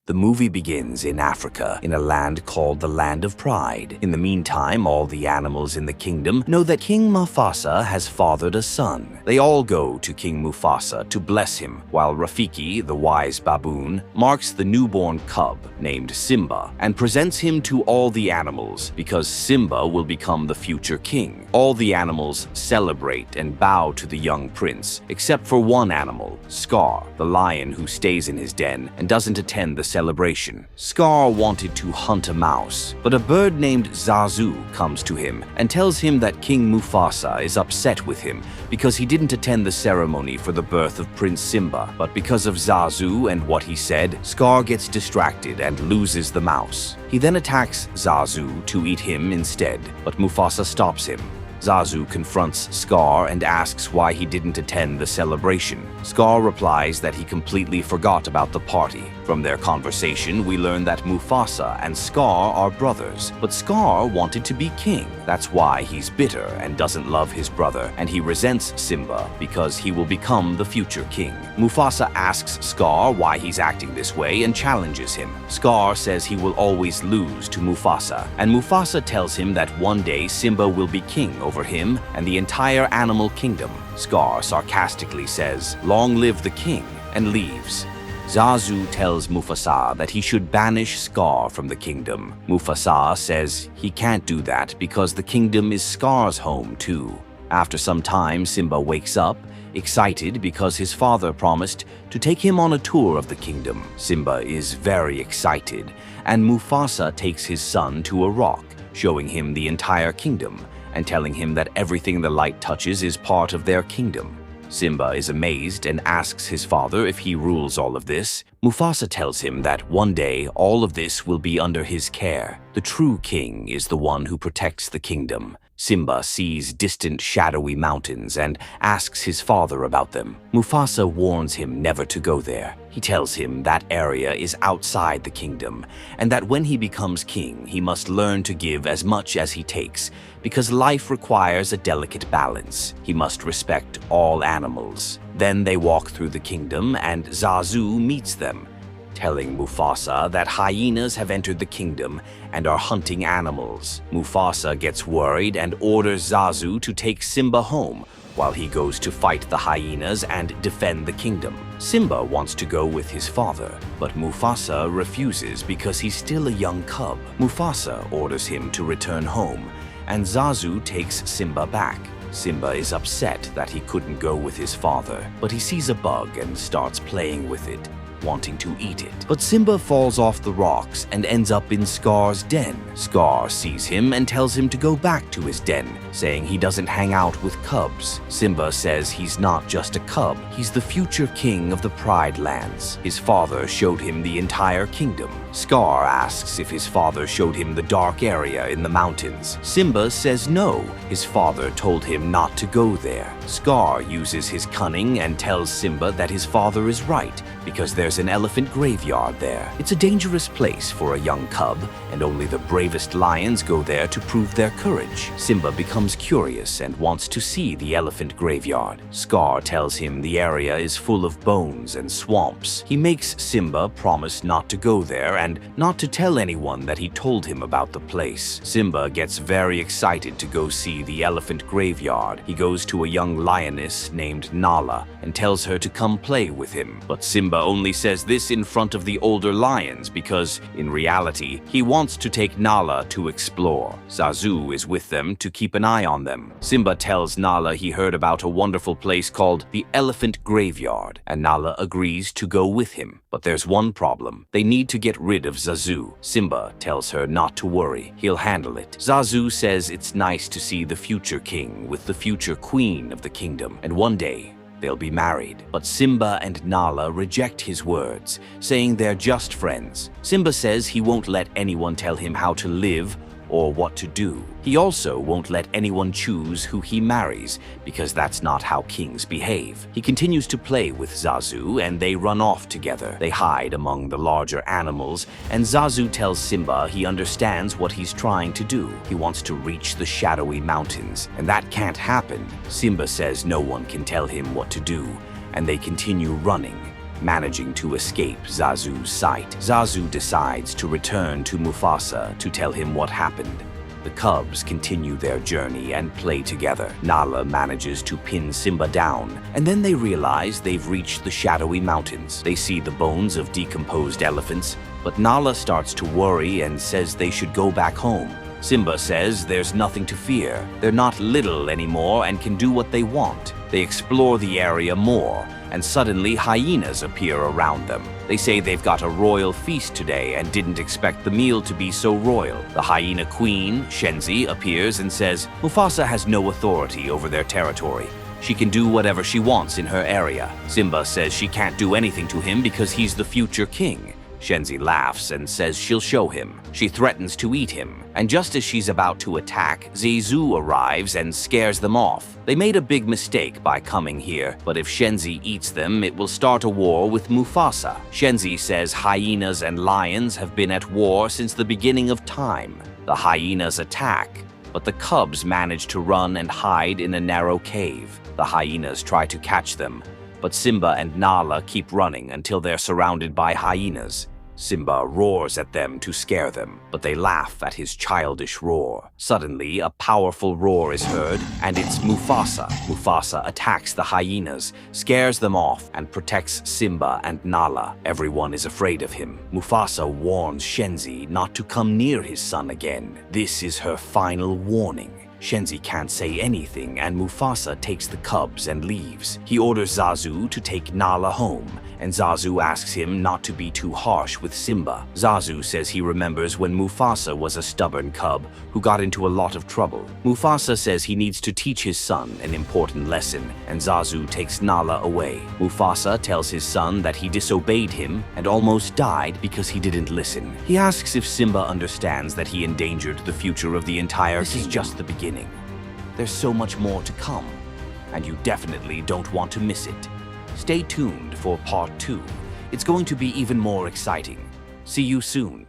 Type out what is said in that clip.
The movie begins in Africa, in a land called the Land of Pride. In the meantime, all the animals in the kingdom know that King Mufasa has fathered a son. They all go to King Mufasa to bless him, while Rafiki, the wise baboon, marks the newborn cub named Simba and presents him to all the animals because Simba will become the future king. All the animals celebrate and bow to the young prince, except for one animal, Scar, the lion who stays in his den and doesn't attend the celebration. Scar wanted to hunt a mouse, but a bird named Zazu comes to him and tells him that King Mufasa is upset with him because he didn't attend the ceremony for the birth of Prince Simba. But because of Zazu and what he said, Scar gets distracted and loses the mouse. He then attacks Zazu to eat him instead, but Mufasa stops him. Zazu confronts Scar and asks why he didn't attend the celebration. Scar replies that he completely forgot about the party. From their conversation, we learn that Mufasa and Scar are brothers, but Scar wanted to be king. That's why he's bitter and doesn't love his brother, and he resents Simba because he will become the future king. Mufasa asks Scar why he's acting this way and challenges him. Scar says he will always lose to Mufasa, and Mufasa tells him that one day Simba will be king over him and the entire animal kingdom. Scar sarcastically says, "Long live the king," and leaves. Zazu tells Mufasa that he should banish Scar from the kingdom. Mufasa says he can't do that because the kingdom is Scar's home too. After some time, Simba wakes up, excited because his father promised to take him on a tour of the kingdom. Simba is very excited, and Mufasa takes his son to a rock, showing him the entire kingdom and telling him that everything the light touches is part of their kingdom. Simba is amazed and asks his father if he rules all of this. Mufasa tells him that one day all of this will be under his care. The true king is the one who protects the kingdom. Simba sees distant shadowy mountains and asks his father about them. Mufasa warns him never to go there. He tells him that area is outside the kingdom and that when he becomes king, he must learn to give as much as he takes because life requires a delicate balance. He must respect all animals. Then they walk through the kingdom and Zazu meets them, telling Mufasa that hyenas have entered the kingdom and are hunting animals. Mufasa gets worried and orders Zazu to take Simba home while he goes to fight the hyenas and defend the kingdom. Simba wants to go with his father, but Mufasa refuses because he's still a young cub. Mufasa orders him to return home, and Zazu takes Simba back. Simba is upset that he couldn't go with his father, but he sees a bug and starts playing with it, wanting to eat it. But Simba falls off the rocks and ends up in Scar's den. Scar sees him and tells him to go back to his den, saying he doesn't hang out with cubs. Simba says he's not just a cub, he's the future king of the Pride Lands. His father showed him the entire kingdom. Scar asks if his father showed him the dark area in the mountains. Simba says no, his father told him not to go there. Scar uses his cunning and tells Simba that his father is right because there's an elephant graveyard there. It's a dangerous place for a young cub, and only the bravest lions go there to prove their courage. Simba becomes curious and wants to see the elephant graveyard. Scar tells him the area is full of bones and swamps. He makes Simba promise not to go there and not to tell anyone that he told him about the place. Simba gets very excited to go see the elephant graveyard. He goes to a young lioness named Nala and tells her to come play with him. But Simba only says this in front of the older lions because, in reality, he wants to take Nala to explore. Zazu is with them to keep an eye on them. Simba tells Nala he heard about a wonderful place called the Elephant Graveyard, and Nala agrees to go with him. But there's one problem. They need to get rid of Zazu. Simba tells her not to worry. He'll handle it. Zazu says it's nice to see the future king with the future queen of the kingdom, and one day they'll be married. But Simba and Nala reject his words, saying they're just friends. Simba says he won't let anyone tell him how to live or what to do. He also won't let anyone choose who he marries, because that's not how kings behave. He continues to play with Zazu, and they run off together. They hide among the larger animals, and Zazu tells Simba he understands what he's trying to do. He wants to reach the shadowy mountains, and that can't happen. Simba says no one can tell him what to do, and they continue running. managing to escape Zazu's sight. Zazu decides to return to Mufasa to tell him what happened. The cubs continue their journey and play together. Nala manages to pin Simba down, and then they realize they've reached the shadowy mountains. They see the bones of decomposed elephants, but Nala starts to worry and says they should go back home. Simba says there's nothing to fear. They're not little anymore and can do what they want. They explore the area more, and suddenly hyenas appear around them. They say they've got a royal feast today and didn't expect the meal to be so royal. The hyena queen, Shenzi, appears and says Mufasa has no authority over their territory. She can do whatever she wants in her area. Simba says she can't do anything to him because he's the future king. Shenzi laughs and says she'll show him. She threatens to eat him, and just as she's about to attack, Zazu arrives and scares them off. They made a big mistake by coming here, but if Shenzi eats them, it will start a war with Mufasa. Shenzi says hyenas and lions have been at war since the beginning of time. The hyenas attack, but the cubs manage to run and hide in a narrow cave. The hyenas try to catch them, but Simba and Nala keep running until they're surrounded by hyenas. Simba roars at them to scare them, but they laugh at his childish roar. Suddenly, a powerful roar is heard, and it's Mufasa. Mufasa attacks the hyenas, scares them off, and protects Simba and Nala. Everyone is afraid of him. Mufasa warns Shenzi not to come near his son again. This is her final warning. Shenzi can't say anything, and Mufasa takes the cubs and leaves. He orders Zazu to take Nala home, and Zazu asks him not to be too harsh with Simba. Zazu says he remembers when Mufasa was a stubborn cub who got into a lot of trouble. Mufasa says he needs to teach his son an important lesson, and Zazu takes Nala away. Mufasa tells his son that he disobeyed him and almost died because he didn't listen. He asks if Simba understands that he endangered the future of the entire kingdom. This is just the beginning. There's so much more to come, and you definitely don't want to miss it. Stay tuned for part 2. It's going to be even more exciting. See you soon.